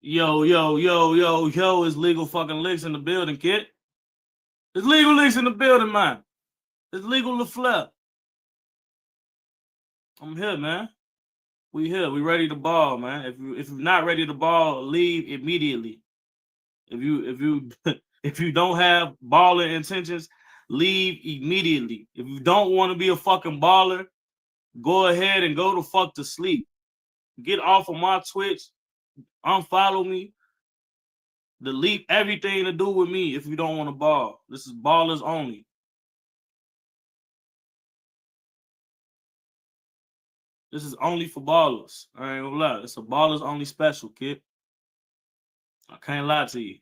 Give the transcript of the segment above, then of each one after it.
Yo, yo, yo, yo, yo, it's legal fucking licks in the building, kid. It's legal licks in the building, man. It's legal to flip. I'm here, man. We here. We ready to ball, man. If you're not ready to ball, leave immediately. If you if you don't have balling intentions, leave immediately. If you don't want to be a fucking baller, go ahead and go to fuck to sleep. Get off of my Twitch, unfollow me, delete everything to do with me if you don't want to ball. This is ballers only. This is only for ballers. I ain't gonna lie. It's a ballers only special, kid. I can't lie to you.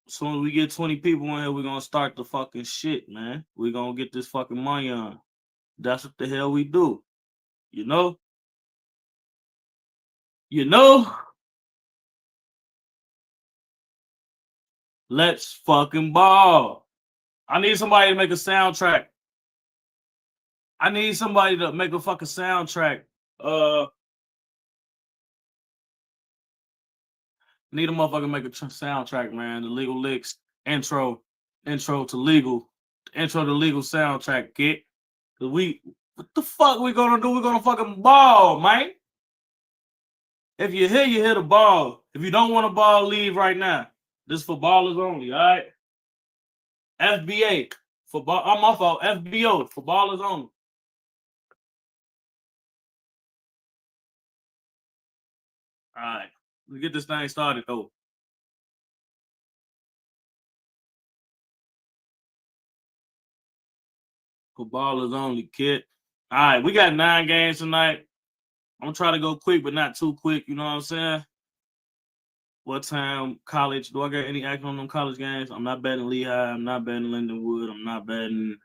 As soon as we get 20 people in here, we're gonna start the fucking shit, man. We're gonna get this fucking money on. That's what the hell we do. You know? You know? Let's fucking ball. I need somebody to make a soundtrack. I need somebody to make a fucking soundtrack. Need a motherfucker to make a soundtrack, man. The Legal Licks intro to legal, intro to legal soundtrack, kid. What the fuck we gonna do? We're gonna fucking ball, man. If you're here, you hit the ball. If you don't want to ball, leave right now. This is for ballers only, all right? FBA for ball. I'm my fault. FBO for ballers only. All right, let's get this thing started though. For ballers only, kid. All right, we got 9 games tonight. I'm gonna try to go quick, but not too quick. You know what I'm saying? What time college? Do I get any action on them college games? I'm not betting Lehigh. I'm not betting Lindenwood. I'm not betting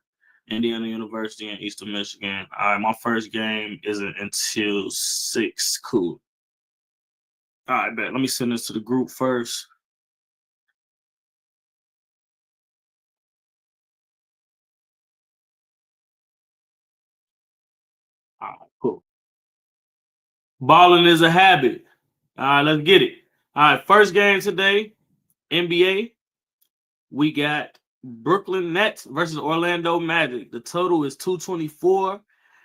Indiana University and Eastern Michigan. All right, my first game isn't until 6. Cool. All right, bet. Let me send this to the group first. All right, cool. Balling is a habit. All right, let's get it. All right, first game today, NBA. We got Brooklyn Nets versus Orlando Magic. The total is 224.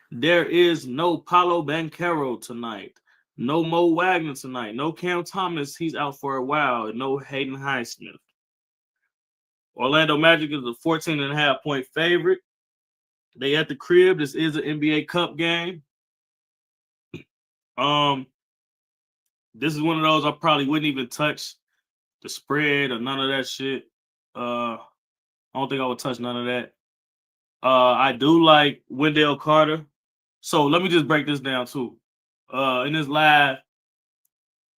There is no Paulo Banchero tonight. No Mo Wagner tonight. No Cam Thomas. He's out for a while. No Hayden Highsmith. Orlando Magic is a 14.5 point favorite. They at the crib. This is an NBA Cup game. This is one of those I probably wouldn't even touch the spread or none of that shit. I don't think I would touch none of that. I do like Wendell Carter. So let me just break this down too. In this live,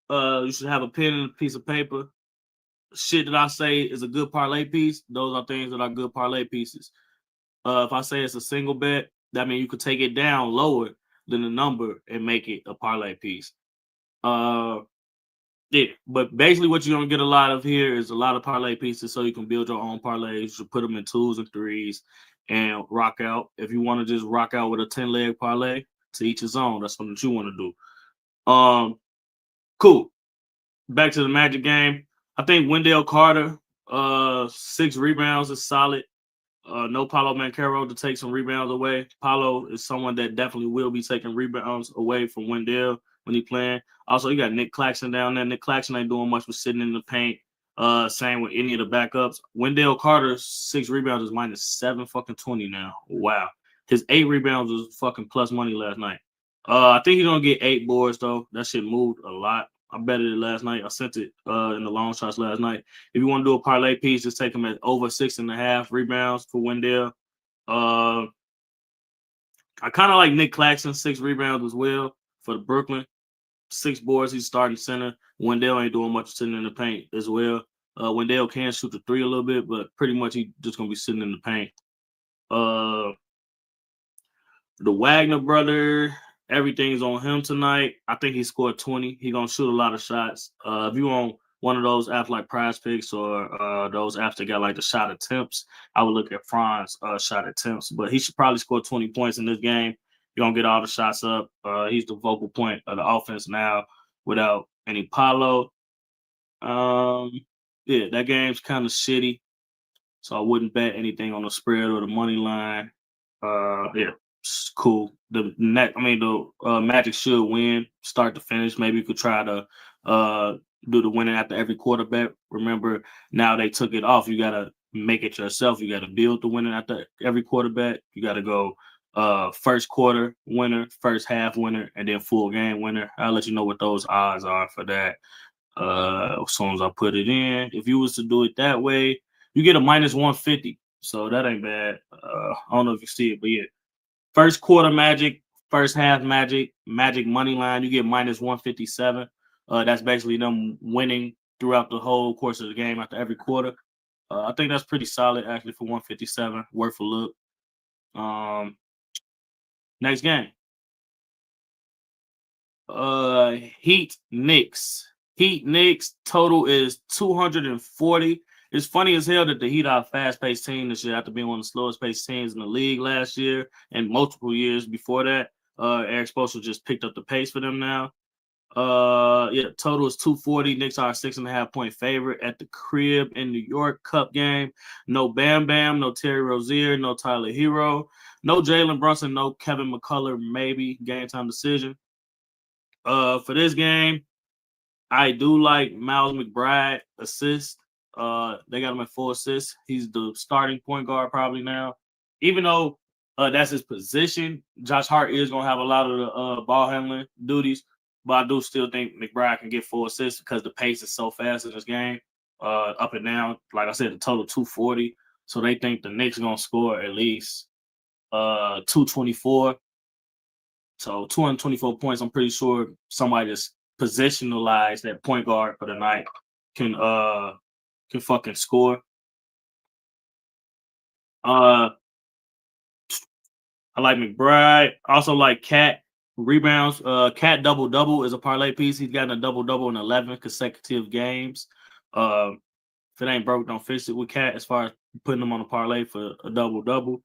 you should have a pen and a piece of paper. Shit that I say is a good parlay piece. Those are things that are good parlay pieces. If I say it's a single bet, that means you could take it down lower than the number and make it a parlay piece. Yeah, but basically what you're gonna get a lot of here is a lot of parlay pieces, so you can build your own parlays. You should put them in 2s and 3s and rock out. If you want to just rock out with a 10-leg parlay, to each his own. That's something that you want to do. Cool. Back to the Magic game. I think Wendell Carter, 6 rebounds is solid. No Paulo Banchero to take some rebounds away. Paulo is someone that definitely will be taking rebounds away from Wendell when he playing. Also, you got Nick Claxton down there. Nick Claxton ain't doing much with sitting in the paint. Same with any of the backups. Wendell Carter's 6 rebounds is minus 7 fucking 20 now. Wow. His 8 rebounds was fucking plus money last night. I think he's gonna get 8 boards though. That shit moved a lot. I betted it last night. I sent it in the long shots last night. If you want to do a parlay piece, just take him at over 6.5 rebounds for Wendell. I kind of like Nick Claxton, 6 rebounds as well for the Brooklyn. 6 boards, he's starting center. Wendell ain't doing much sitting in the paint as well. Wendell can shoot the 3 a little bit, but pretty much he's just gonna be sitting in the paint. The Wagner brother, everything's on him tonight. I think he scored 20. He's gonna shoot a lot of shots. If you want one of those apps like Prize Picks or those apps that got like the shot attempts, I would look at Fran's shot attempts. But he should probably score 20 points in this game. You're gonna get all the shots up. He's the vocal point of the offense now. without any Paolo. Yeah, that game's kind of shitty, so I wouldn't bet anything on the spread or the money line. Yeah, it's cool. The Magic should win, start to finish. Maybe you could try to uh do the winning after every quarterback. Remember, now they took it off. You gotta make it yourself. You gotta build the winning after every quarterback. You gotta go first quarter winner, first half winner, and then full game winner. I'll let you know what those odds are for that as soon as I put it in. If you was to do it that way, you get a minus 150. So that ain't bad. I don't know if you see it, but yeah. First quarter Magic, first half Magic, Magic money line, you get minus 157. That's basically them winning throughout the whole course of the game after every quarter. I think that's pretty solid actually for 157. Worth a look. Um, Next game. Heat Knicks. Heat Knicks total is 240. It's funny as hell that the Heat are a fast-paced team this year after being one of the slowest-paced teams in the league last year and multiple years before that. Eric Spoelstra just picked up the pace for them now. Yeah, total is 240. Knicks are a 6.5 point favorite at the crib in New York Cup game. No Bam Bam, no Terry Rozier, no Tyler Hero, no Jalen Brunson, no Kevin McCullough, maybe game time decision. For this game, I do like Miles McBride assist. They got him at 4 assists. He's the starting point guard probably now. Even though that's his position, Josh Hart is gonna have a lot of the ball handling duties, but I do still think McBride can get 4 assists because the pace is so fast in this game. Up and down, like I said, the total 240. So they think the Knicks gonna score at least 224. So 224 points. I'm pretty sure somebody that's positionalized that point guard for the night can fucking score. Uh I like McBride. Also like Cat rebounds. Cat double double is a parlay piece. He's gotten a double double in 11 consecutive games. Uh, if it ain't broke, don't fix it with Cat as far as putting him on a parlay for a double double.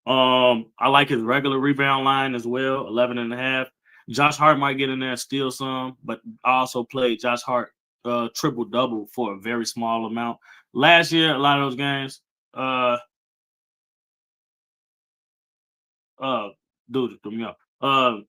I like his regular rebound line as well, 11.5. Josh Hart might get in there and steal some, but I also played Josh Hart triple double for a very small amount. Last year, a lot of those games, uh uh dude, threw me off.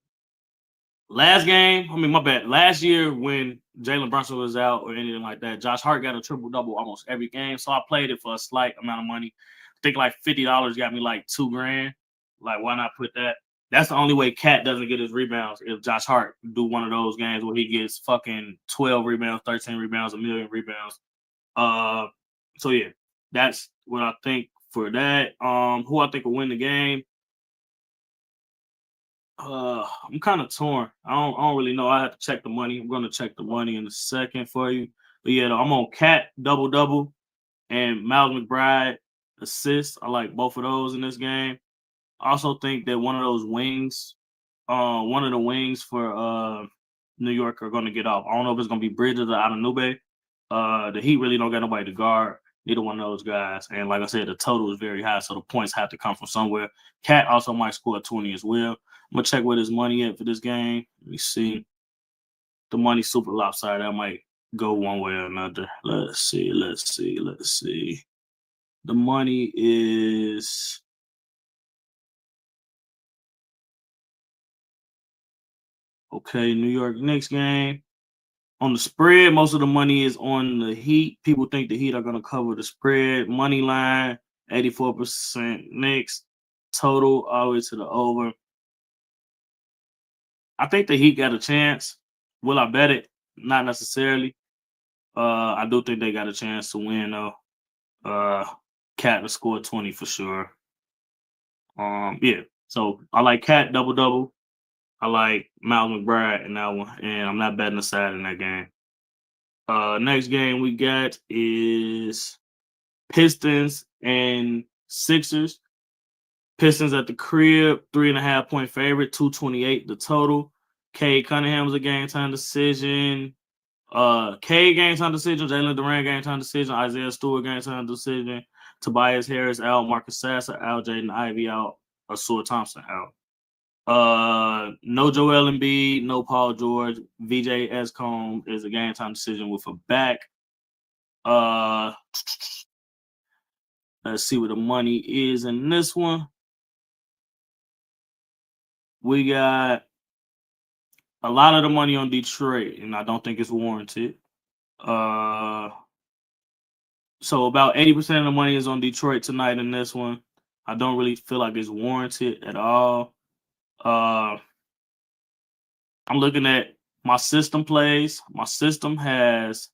Last game, I mean my bad. Last year when Jalen Brunson was out or anything like that, Josh Hart got a triple double almost every game. So I played it for a slight amount of money. I think like $50 got me like 2 grand. Like, why not put that? That's the only way Cat doesn't get his rebounds if Josh Hart do one of those games where he gets fucking 12 rebounds, 13 rebounds, a million rebounds. Uh so yeah, that's what I think for that. Who I think will win the game. I'm kind of torn. I don't really know. I have to check the money. I'm gonna check the money in a second for you. But yeah, I'm on Cat double double and Miles McBride assist. I like both of those in this game. I also think that one of the wings for New York are gonna get off. I don't know if it's gonna be Bridges or Adenube. The Heat really don't got nobody to guard neither one of those guys. And like I said, the total is very high, so the points have to come from somewhere. Cat also might score 20 as well. I'm gonna check what his money at for this game. Let me see. The money super lopsided. I might go one way or another. Let's see. Let's see. The money is okay. New York Knicks game. On the spread, most of the money is on the Heat. People think the Heat are going to cover the spread. Money line, 84% Knicks. Total, all the way to the over. I think the Heat got a chance. Will I bet it? Not necessarily. I do think they got a chance to win, though. Cat to score 20 for sure. Yeah. So I like Cat double double. I like Miles McBride in that one, and I'm not betting the side in that game. Next game we got is Pistons and Sixers. Pistons at the crib, 3.5 point favorite, 228 the total. Cade Cunningham's a game time decision. Cade game time decision. Jalen Durant game time decision. Isaiah Stewart game time decision. Tobias Harris out. Marcus Sasser out. Jaden Ivey out. Asua Thompson out. No Joel Embiid, no Paul George. VJ Escombe is a game time decision with a back. Uh, let's see what the money is in this one. We got a lot of the money on Detroit, and I don't think it's warranted. So about 80% of the money is on Detroit tonight in this one. I don't really feel like it's warranted at all. Uh, I'm looking at my system plays. My system has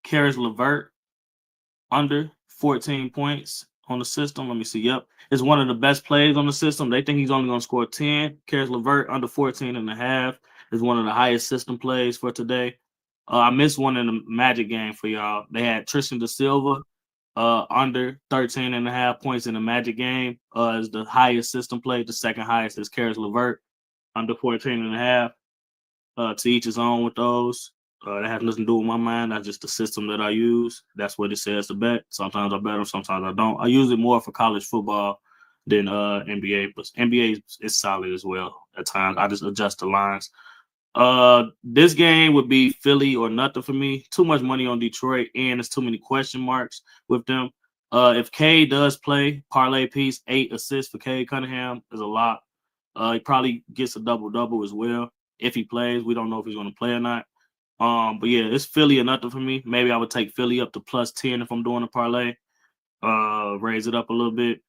Karis LeVert under 14 points on the system. Let me see. Yep. It's one of the best plays on the system. They think he's only going to score 10. Karis LeVert under 14 and a half is one of the highest system plays for today. I missed one in the Magic game for y'all. They had Tristan Da Silva under 13 and a half points in the Magic game is the highest system play. The second highest is Karis LeVert under 14 and a half. To each his own with those. That has nothing to do with my mind. That's just the system that I use. That's what it says to bet. Sometimes I bet them, sometimes I don't. I use it more for college football than NBA, but NBA is solid as well at times. I just adjust the lines. This game would be Philly or nothing for me. Too much money on Detroit, and there's too many question marks with them. If K does play, parlay piece, 8 assists for K Cunningham is a lot. He probably gets a double-double as well. If he plays, we don't know if he's going to play or not. But yeah, it's Philly or nothing for me. Maybe I would take Philly up to plus 10 if I'm doing a parlay. Raise it up a little bit.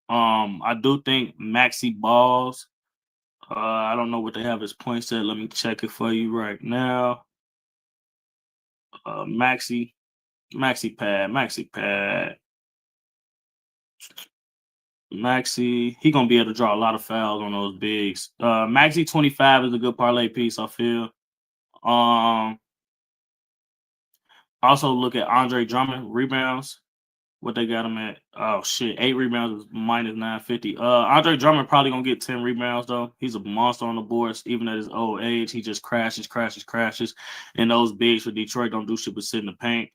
I do think Maxi balls. I don't know what they have his points at. Let me check it for you right now. Maxi pad. Maxi, he gonna be able to draw a lot of fouls on those bigs. Maxi 25 is a good parlay piece, I feel. Also look at Andre Drummond rebounds. What they got him at? Oh shit, 8 rebounds is minus 950. Andre Drummond probably gonna get 10 rebounds though. He's a monster on the boards, even at his old age. He just crashes. And those bigs for Detroit don't do shit but sit in the paint.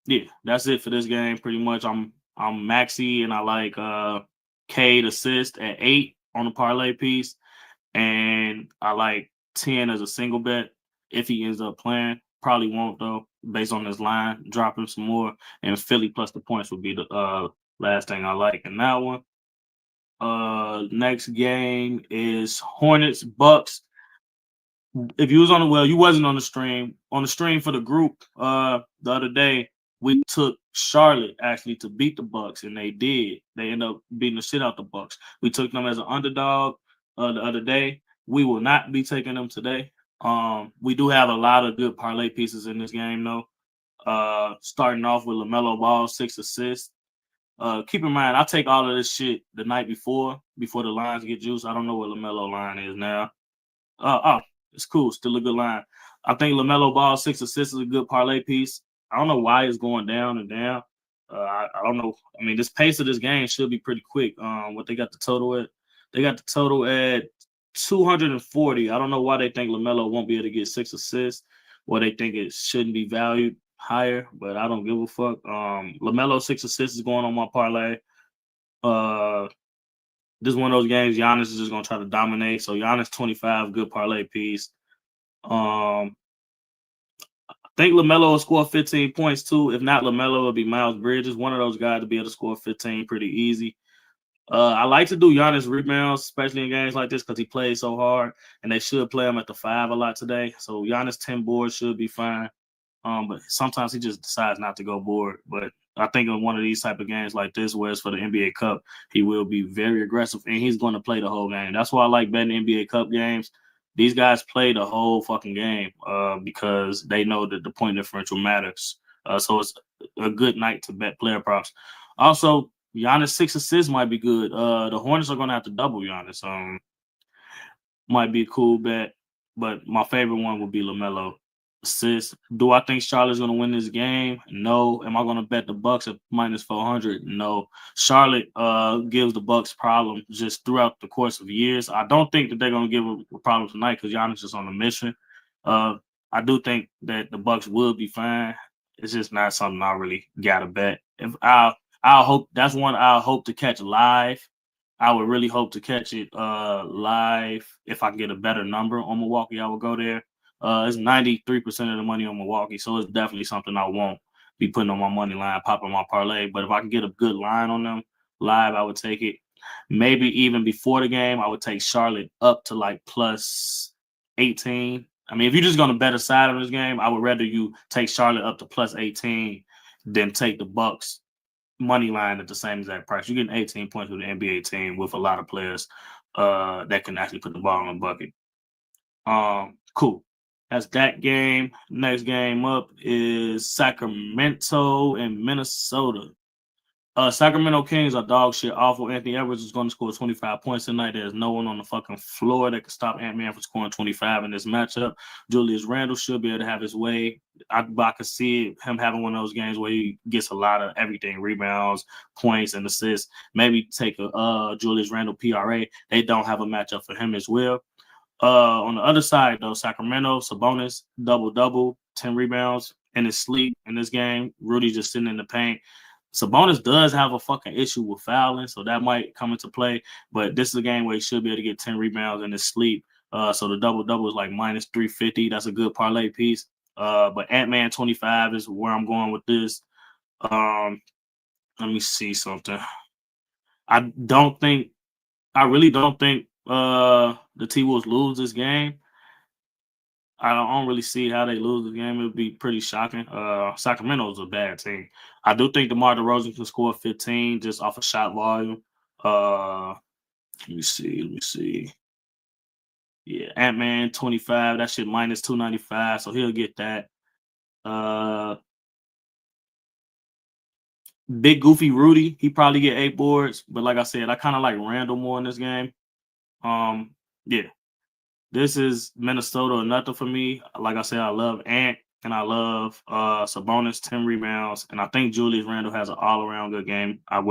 Yeah, that's it for this game. Pretty much, I'm Maxi, and I like Cade assist at 8 on the parlay piece, and I like 10 as a single bet if he ends up playing. Probably won't though, based on this line, dropping some more. And Philly plus the points would be the last thing I like in that one. Next game is Hornets Bucks. If you was on you wasn't on the stream. On the stream for the group the other day, we took Charlotte actually to beat the Bucks, and they did. They ended up beating the shit out the Bucks. We took them as an underdog the other day. We will not be taking them today. We do have a lot of good parlay pieces in this game though. Starting off with LaMelo Ball, 6 assists. Keep in mind, I take all of this shit the night before the lines get juiced. I don't know what LaMelo line is now. It's cool. Still a good line. I think LaMelo Ball 6 assists is a good parlay piece. I don't know why it's going down and down. I don't know. I mean, this pace of this game should be pretty quick. What they got the total at? They got the total at 240. I don't know why they think LaMelo won't be able to get 6 assists, or they think it shouldn't be valued higher, but I don't give a fuck. LaMelo 6 assists is going on my parlay. This is one of those games Giannis is just gonna try to dominate. So Giannis 25, good parlay piece. I think LaMelo will score 15 points too. If not LaMelo, it'll be Miles Bridges. One of those guys to be able to score 15 pretty easy. I like to do Giannis rebounds, especially in games like this, because he plays so hard, and they should play him at the 5 a lot today. So Giannis 10 boards should be fine. But sometimes he just decides not to go board. But I think in one of these type of games like this, where it's for the NBA Cup, he will be very aggressive, and he's going to play the whole game. That's why I like betting NBA Cup games. These guys play the whole fucking game because they know that the point differential matters. So it's a good night to bet player props. Also, Giannis 6 assists might be good. The Hornets are going to have to double Giannis. Might be a cool bet, but my favorite one would be LaMelo. Assists. Do I think Charlotte's going to win this game? No. Am I going to bet the Bucks at minus 400? No. Charlotte gives the Bucks problems just throughout the course of years. I don't think that they're going to give a problem tonight because Giannis is on a mission. I do think that the Bucks will be fine. It's just not something I really got to bet. If I'll hope that's one I'll hope to catch live I would really hope to catch it live. If I can get a better number on Milwaukee, I would go there. It's 93% of the money on Milwaukee, so it's definitely something I won't be putting on my money line, popping my parlay. But if I can get a good line on them live, I would take it. Maybe even before the game, I would take Charlotte up to like plus 18. I mean, if you're just going to bet a side of this game, I would rather you take Charlotte up to plus 18 than take the Bucks money line at the same exact price. You're getting 18 points with an NBA team with a lot of players that can actually put the ball in the bucket. Cool. That's that game. Next game up is Sacramento and Minnesota. Sacramento Kings are dog shit awful. Anthony Edwards is going to score 25 points tonight. There's no one on the fucking floor that can stop Ant-Man from scoring 25 in this matchup. Julius Randle should be able to have his way. I could see him having one of those games where he gets a lot of everything, rebounds, points, and assists. Maybe take a Julius Randle PRA. They don't have a matchup for him as well. On the other side, though, Sacramento, Sabonis, double-double, 10 rebounds in his sleep in this game. Rudy just sitting in the paint. Sabonis does have a fucking issue with fouling, so that might come into play. But this is a game where he should be able to get 10 rebounds in his sleep. So the double-double is like minus 350. That's a good parlay piece. But Ant-Man 25 is where I'm going with this. Let me see something. I really don't think the T-Wolves lose this game. I don't really see how they lose the game. It would be pretty shocking. Sacramento is a bad team. I do think DeMar DeRozan can score 15 just off of shot volume. Let me see. Yeah, Ant-Man 25. That shit minus 295, so he'll get that. Big Goofy Rudy, he probably get 8 boards. But like I said, I kind of like Randall more in this game. Yeah. This is Minnesota or nothing for me. Like I said, I love Ant and I love Sabonis, 10 rebounds. And I think Julius Randle has an all-around good game. I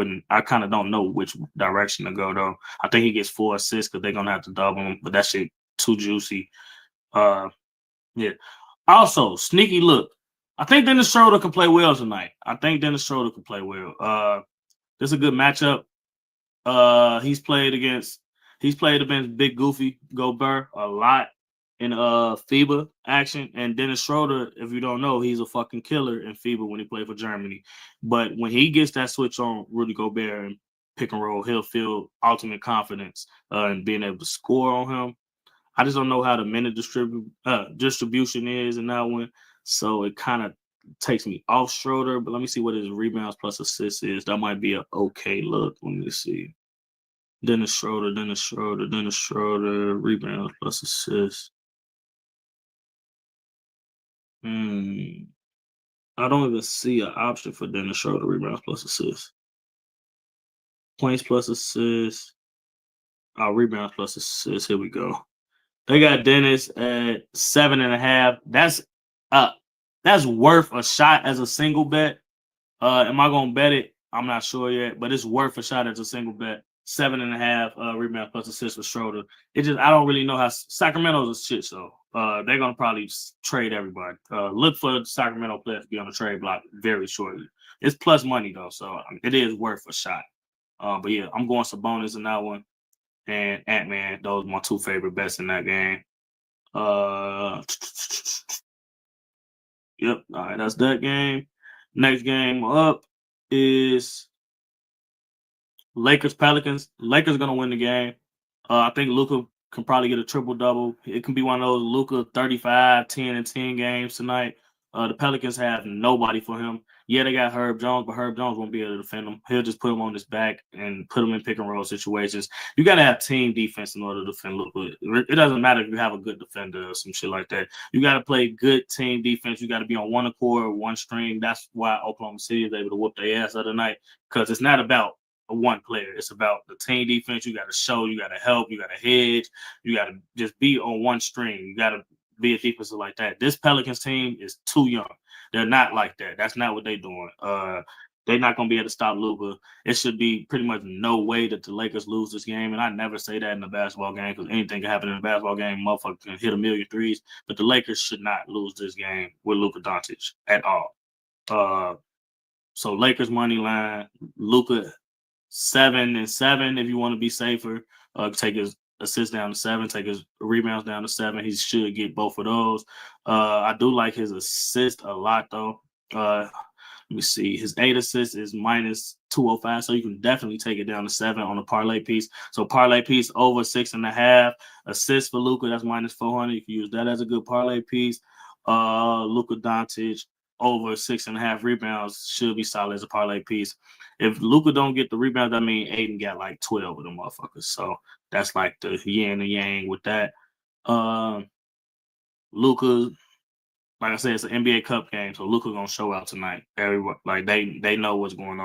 kind of don't know which direction to go, though. I think he gets 4 assists because they're going to have to double him, but that shit too juicy. Yeah. Also, sneaky look. I think Dennis Schroeder can play well tonight. This is a good matchup. He's played against Big Goofy Gobert a lot in FIBA action. And Dennis Schroeder, if you don't know, he's a fucking killer in FIBA when he played for Germany. But when he gets that switch on Rudy Gobert and pick and roll, he'll feel ultimate confidence in being able to score on him. I just don't know how the minute distribution is in that one. So it kind of takes me off Schroeder. But let me see what his rebounds plus assists is. That might be an okay look. Let me see. Dennis Schroeder, rebounds plus assists. I don't even see an option for Dennis Schroeder, rebounds plus assists. Points plus assists. Rebounds plus assists. Here we go. They got Dennis at 7.5. That's worth a shot as a single bet. Am I gonna bet it? I'm not sure yet, but it's worth a shot as a single bet. 7.5 rebound plus assists for Schroeder. I don't really know how Sacramento's a shit show. They're gonna probably trade everybody. Look for the Sacramento players to be on the trade block very shortly. It's plus money though, so it is worth a shot. But yeah, I'm going Sabonis in that one, and Ant-Man. Those are my 2 favorite bets in that game. Yep. All right, that's that game. Next game up is Lakers Pelicans. Lakers gonna win the game. I think Luka can probably get a triple double. It can be one of those Luka 35, 10, and 10 games tonight. The Pelicans have nobody for him. Yeah, they got Herb Jones, but Herb Jones won't be able to defend him. He'll just put him on his back and put him in pick and roll situations. You got to have team defense in order to defend Luka. It doesn't matter if you have a good defender or some shit like that. You got to play good team defense. You got to be on one accord, one string. That's why Oklahoma City is able to whoop their ass the other night, because it's not about one player. It's about the team defense. You got to show, you got to help, you got to hedge, you got to just be on one string. You got to be a defensive like that. This Pelicans team is too young. They're not like that. That's not what they're doing. They're not going to be able to stop Luka. It should be pretty much no way that the Lakers lose this game. And I never say that in a basketball game, because anything can happen in a basketball game. Motherfucker can hit a million threes. But the Lakers should not lose this game with Luka Doncic at all. So Lakers money line, Luka 7 and 7 if you want to be safer. Take his assists down to 7, take his rebounds down to 7. He should get both of those. I do like his assist a lot though. Let me see. His 8 assists is minus 205, so you can definitely take it down to 7 on a parlay piece. So parlay piece over 6.5 assists for Luka. That's minus 400. You can use that as a good parlay piece. Luka Doncic over 6.5 rebounds should be solid as a parlay piece. If Luka don't get the rebounds, I mean Aiden got like 12 of them motherfuckers. So that's like the yin and yang with that. Luka, like I said, it's an NBA Cup game, so Luka gonna show out tonight. Everyone, like they know what's going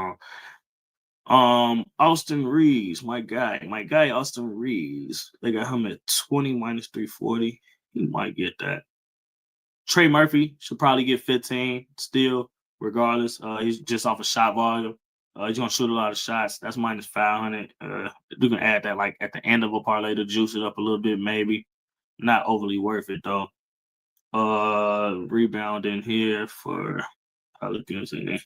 on. Austin Reeves, my guy, Austin Reeves. They got him at 20 minus 340. He might get that. Trey Murphy should probably get 15 still, regardless. He's just off a shot volume. He's gonna shoot a lot of shots. That's minus 500. You can add that like at the end of a parlay to juice it up a little bit, maybe. Not overly worth it though. Rebounding here for Pelicans. And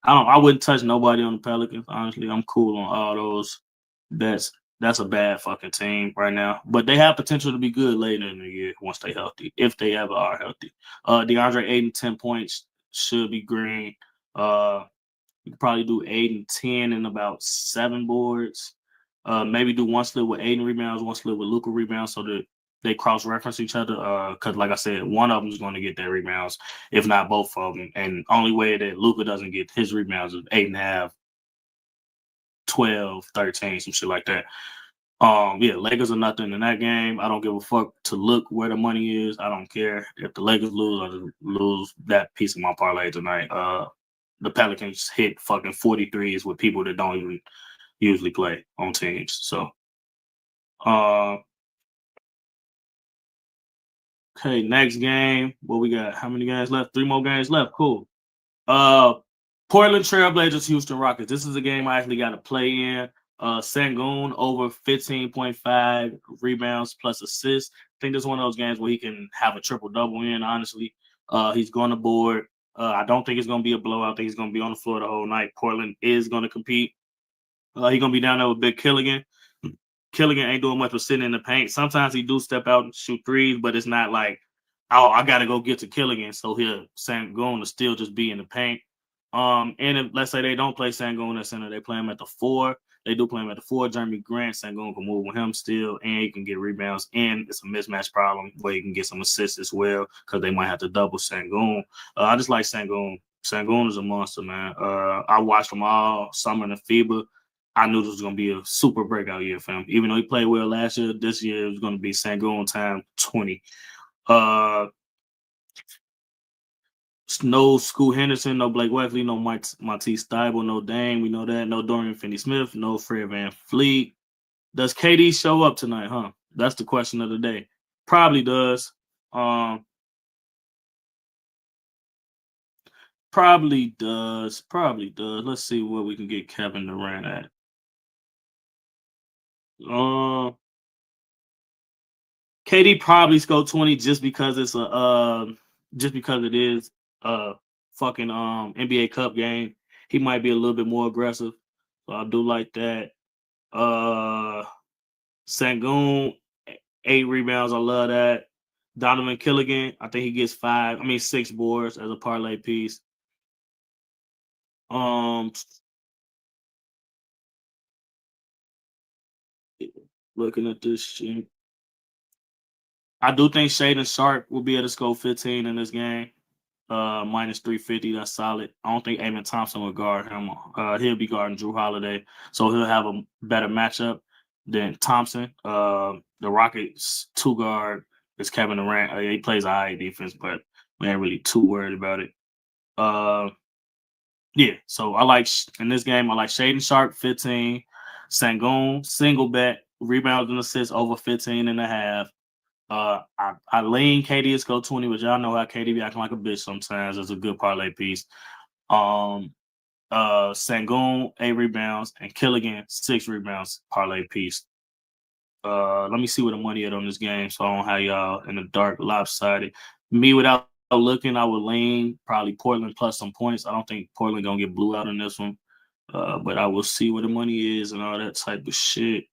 I wouldn't touch nobody on the Pelicans. Honestly, I'm cool on all those bets. That's a bad fucking team right now, but they have potential to be good later in the year once they're healthy, if they ever are healthy. DeAndre Ayton 10 points should be green. You could probably do 8 and 10 and about 7 boards. Maybe do one split with Aiden rebounds, one split with Luka rebounds, so that they cross-reference each other. Because, like I said, one of them is going to get their rebounds, if not both of them. And only way that Luka doesn't get his rebounds is 8.5, 12, 13, some shit like that. Yeah, Lakers are nothing in that game. I don't give a fuck to look where the money is. I don't care if the Lakers lose or lose that piece of my parlay tonight. The Pelicans hit fucking 43s with people that don't even usually play on teams. So, okay, next game. What we got? How many games left? 3 more games left. Cool. Portland Trailblazers, Houston Rockets. This is a game I actually got to play in. Sengun over 15.5 rebounds plus assists. I think this is one of those games where he can have a triple-double in, honestly. He's going to board. I don't think it's going to be a blowout. I think he's going to be on the floor the whole night. Portland is going to compete. He's going to be down there with Big Killigan. Killigan ain't doing much but sitting in the paint. Sometimes he do step out and shoot threes, but it's not like, oh, I got to go get to Killigan. So he'll Sengun to still just be in the paint. And if, let's say they don't play Sengun at center, they play him at the 4. They do play him at the 4. Jeremy Grant, Sengun can move with him still, and he can get rebounds. And it's a mismatch problem where he can get some assists as well because they might have to double Sengun. I just like Sengun. Sengun is a monster, man. I watched them all summer in the FIBA. I knew this was going to be a super breakout year for him. Even though he played well last year, this year it was going to be Sengun time 20. No Scoot Henderson, no Blake Wesley, no Matisse Thybulle, no Dame. We know that. No Dorian Finney-Smith, no Fred VanVleet. Does KD show up tonight, huh? That's the question of the day. Probably does. Probably does. Let's see what we can get Kevin Durant at. KD probably scored 20 just because it is a fucking NBA Cup game. He might be a little bit more aggressive. So I do like that. Sengun, 8 rebounds. I love that. Donovan Killigan, I think he gets 6 boards as a parlay piece. Looking at this shit. I do think Shaedon Sharp will be able to score 15 in this game. Minus 350, that's solid. I don't think Amen Thompson will guard him. He'll be guarding Drew Holiday, so he'll have a better matchup than Thompson. The Rockets 2 guard is Kevin Durant. He plays high defense, but we ain't really too worried about it. Yeah, so I like in this game, I like Shaedon Sharp 15, Sengun single bet, rebounds and assists over 15.5. I lean KD to go 20, but y'all know how KD be acting like a bitch sometimes. It's a good parlay piece. Sengun 8 rebounds and Killigan 6 rebounds parlay piece. Let me see what the money is on this game, so I don't have y'all in the dark lopsided. Me without looking, I would lean probably Portland plus some points. I don't think Portland gonna get blew out in this one. But I will see where the money is and all that type of shit.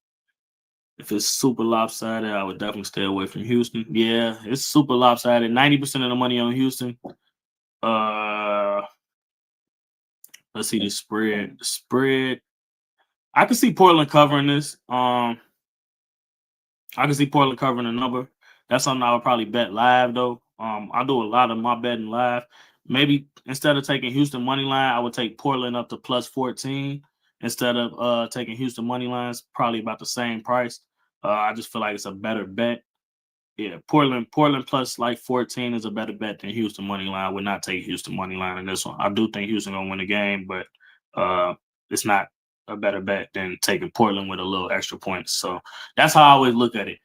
If it's super lopsided, I would definitely stay away from Houston. Yeah, it's super lopsided. 90% of the money on Houston. Uh, let's see the spread. The spread. I can see Portland covering this. I can see Portland covering a number. That's something I would probably bet live though. I do a lot of my betting live. Maybe instead of taking Houston money line, I would take Portland up to plus 14 instead of taking Houston money lines. Probably about the same price. I just feel like it's a better bet. Yeah, Portland plus like 14 is a better bet than Houston money line. I would not take Houston money line in this one. I do think Houston gonna win the game, but uh, it's not a better bet than taking Portland with a little extra points. So that's how I always look at it.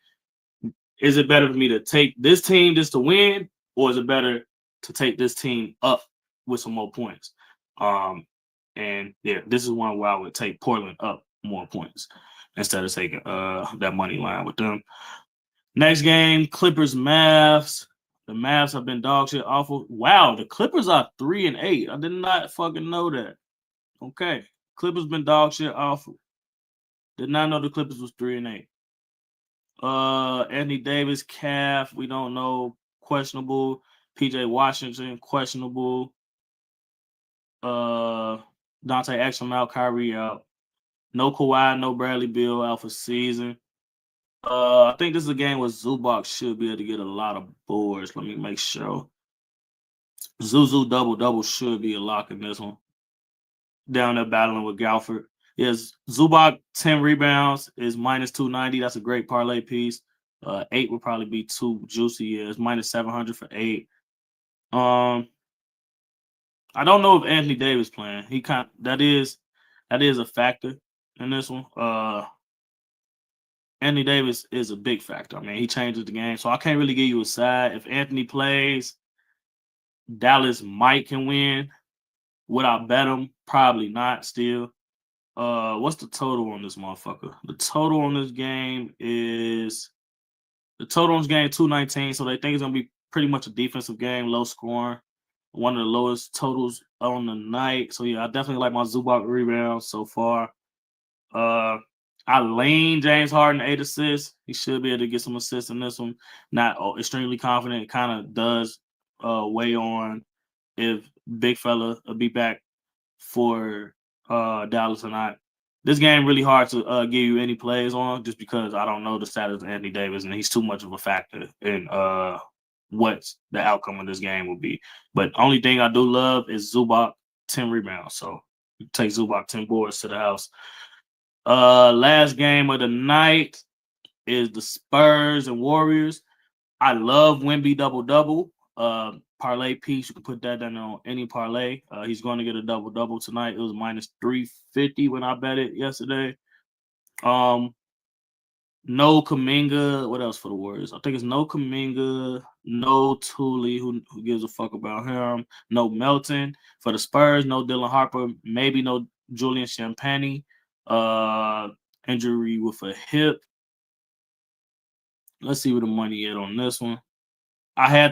Is it better for me to take this team just to win, or is it better to take this team up with some more points? And yeah, this is one where I would take Portland up more points instead of taking that money line with them. Next game, Clippers Mavs. The Mavs have been dog shit awful. Wow, the Clippers are 3-8. I did not fucking know that. Okay. Clippers been dog shit awful. Did not know the Clippers was 3-8. Anthony Davis, calf, we don't know. Questionable. PJ Washington, questionable. Dante Exum out, Kyrie out. No Kawhi, no Bradley Beal out for season. I think this is a game where Zubac should be able to get a lot of boards. Let me make sure. Zuzu double should be a lock in this one. Down there battling with Galford. Yes, Zubac 10 rebounds is minus 290. That's a great parlay piece. 8 would probably be too juicy. Yeah, it's minus 700 for 8. I don't know if Anthony Davis playing. That is a factor in this one. Anthony Davis is a big factor. I mean, he changes the game, so I can't really give you a side. If Anthony plays, Dallas might can win. Would I bet him? Probably not. Still, what's the total on this motherfucker? The total on this game is 219. So they think it's gonna be pretty much a defensive game, low scoring, one of the lowest totals on the night. So yeah, I definitely like my Zubac rebounds so far. I lean James Harden 8 assists. He should be able to get some assists in this one. Not extremely confident. It kind of does weigh on if Big Fella will be back for Dallas or not. This game really hard to give you any plays on just because I don't know the status of Anthony Davis and he's too much of a factor in what the outcome of this game will be. But only thing I do love is Zubac 10 rebounds. So you take Zubac 10 boards to the house. Last game of the night is the Spurs and Warriors. I love Wemby double. Parlay piece, you can put that down on any parlay. He's going to get a double tonight. It was minus 350 when I bet it yesterday. No Kuminga. What else for the Warriors? I think it's no Kuminga, no Thule. Who gives a fuck about him? No Melton for the Spurs. No Dylan Harper. Maybe no Julian Champagnie. Injury with a hip. Let's see where the money is on this one.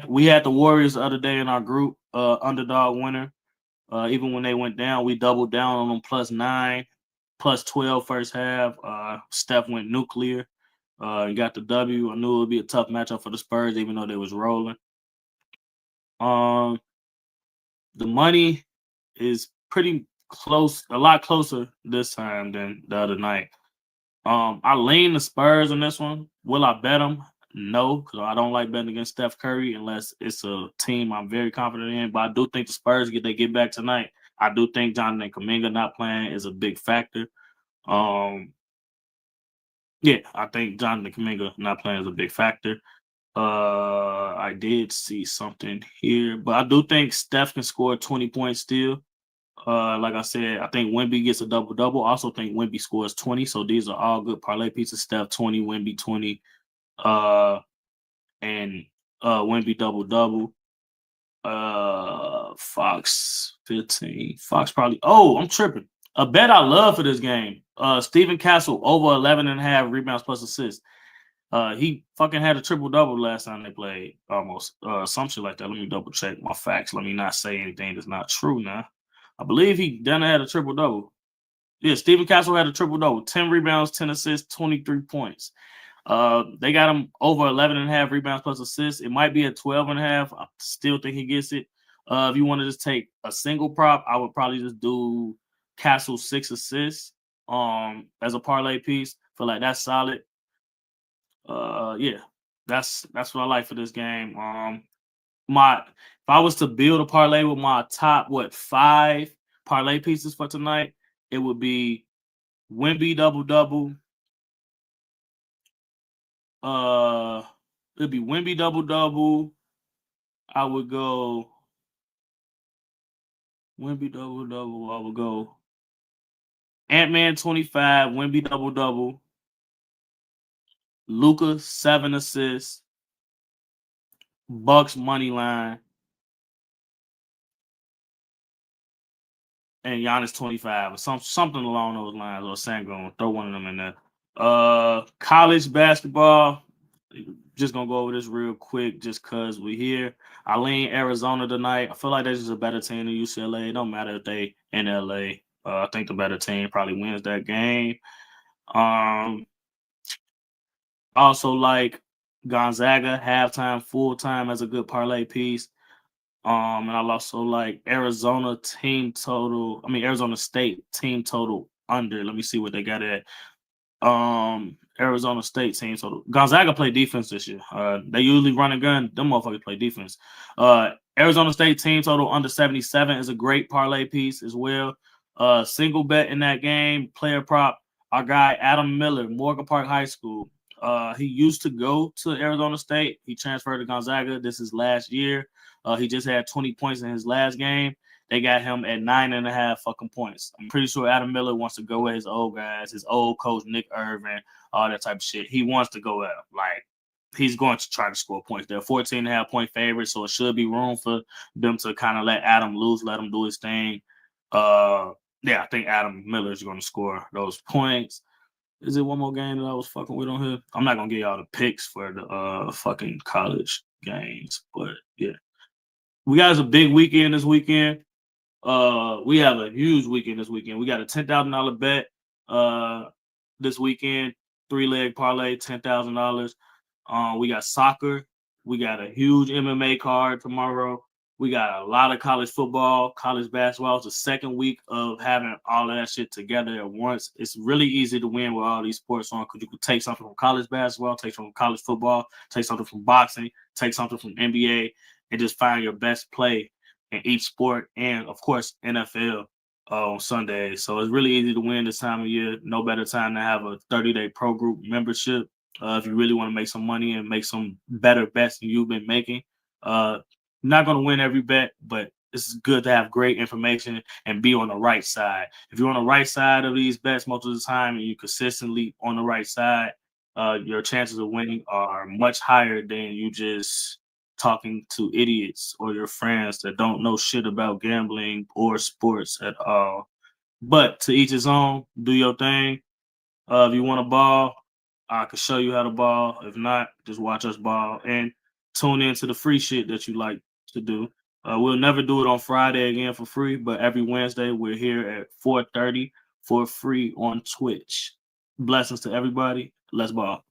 We had the Warriors the other day in our group, underdog winner. Even when they went down, we doubled down on them +9, +12 first half. Steph went nuclear and got the W. I knew it would be a tough matchup for the Spurs, even though they was rolling. The money is pretty close, a lot closer this time than the other night. I lean the Spurs on this one. Will I bet them? No, because I don't like betting against Steph Curry unless it's a team I'm very confident in. But I do think the Spurs get back tonight. I do think Jonathan Kuminga not playing is a big factor. Yeah, I think Jonathan Kuminga not playing is a big factor. I did see something here, but I do think Steph can score 20 points still. Like I said, I think Wemby gets a double. I also think Wemby scores 20. So these are all good parlay pieces. Steph 20, Wemby 20, and Wemby double. Fox 15. Fox probably. Oh, I'm tripping. A bet I love for this game. Stephen Castle over 11.5 rebounds plus assists. He fucking had a triple-double last time they played, almost. Some shit like that. Let me double-check my facts. Let me not say anything that's not true now. I believe he done had a triple-double. Yeah, Stephen Castle had a triple double, 10 rebounds, 10 assists, 23 points. They got him over 11.5 rebounds plus assists. It might be at 12.5. I still think he gets it. If you want to just take a single prop, I would probably just do Castle 6 assists as a parlay piece. Feel like that's solid. Yeah, that's what I like for this game. My if I was to build a parlay with my top 5 parlay pieces for tonight, it would be Wemby double double. It'd be Wemby double double. I would go Wemby double double. I would go Ant-Man 25, Wemby double double, Luca 7 assists, Bucks money line, and Giannis 25 or something along those lines, or Sangon. Throw one of them in there. College basketball. Just gonna go over this real quick, just cause we're here. I lean Arizona tonight. I feel like they're just a better team than UCLA. It don't matter if they in LA. I think the better team probably wins that game. Also like Gonzaga halftime, full time as a good parlay piece. And I also like Arizona State team total under. Let me see what they got at. Arizona State team. So Gonzaga play defense this year. They usually run a gun. Them motherfuckers play defense. Arizona State team total under 77 is a great parlay piece as well. Single bet in that game, player prop. Our guy Adam Miller, Morgan Park High School. He used to go to Arizona State. He transferred to Gonzaga. This is last year. He just had 20 points in his last game. They got him at 9.5 fucking points. I'm pretty sure Adam Miller wants to go with his old guys, his old coach Nick Irvin, all that type of shit. He wants to go at him. Like, he's going to try to score points. They're 14.5 point favorites, so it should be room for them to kind of let Adam loose, let him do his thing. Yeah, I think Adam Miller is going to score those points. Is it one more game that I was fucking with on here? I'm not gonna give y'all the picks for the fucking college games, but yeah, we got a big weekend this weekend. We have a huge weekend this weekend. We got a $10,000 bet this weekend, 3-leg parlay, $10,000. We got soccer. We got a huge MMA card tomorrow. We got a lot of college football, college basketball. It's the second week of having all of that shit together at once. It's really easy to win with all these sports on because you can take something from college basketball, take something from college football, take something from boxing, take something from NBA, and just find your best play in each sport, and of course NFL on Sundays. So it's really easy to win this time of year. No better time to have a 30-day pro group membership if you really want to make some money and make some better bets than you've been making. Not going to win every bet, but it's good to have great information and be on the right side. If you're on the right side of these bets most of the time and you're consistently on the right side, your chances of winning are much higher than you just talking to idiots or your friends that don't know shit about gambling or sports at all. But to each his own, do your thing. If you want to ball, I can show you how to ball. If not, just watch us ball and tune into the free shit that you like to do. We'll never do it on Friday again for free, but every Wednesday we're here at 4:30 for free on Twitch. Blessings to everybody. Let's ball.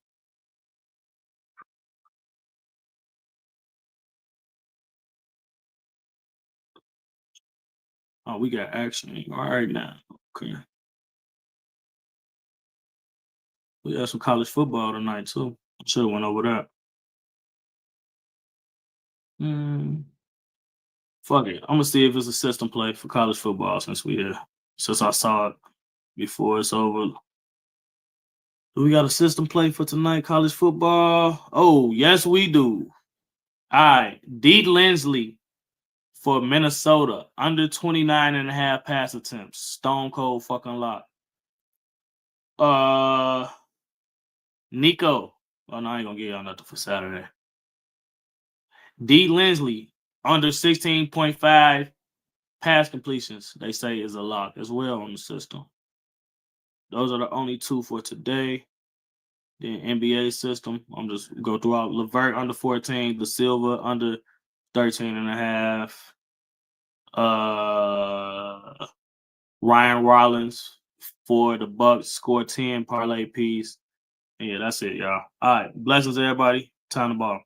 Oh, we got action all right now. Okay. We got some college football tonight too. Should have went over that. Mm, fuck it. I'm gonna see if it's a system play for college football since we here. Since I saw it before it's over. Do we got a system play for tonight, college football? Oh, yes, we do. All right. D. Lindsley for Minnesota, under 29.5 pass attempts. Stone cold fucking lock. Uh Nico. Oh no, I ain't gonna give y'all nothing for Saturday. D. Lindsley, under 16.5 pass completions, they say is a lock as well on the system. Those are the only two for today. The NBA system, I'm just go throughout. Levert under 14, the Silva under 13.5. Ryan Rollins for the Bucks score 10 parlay piece. And yeah, that's it, y'all. All right. Blessings, everybody. Time to ball.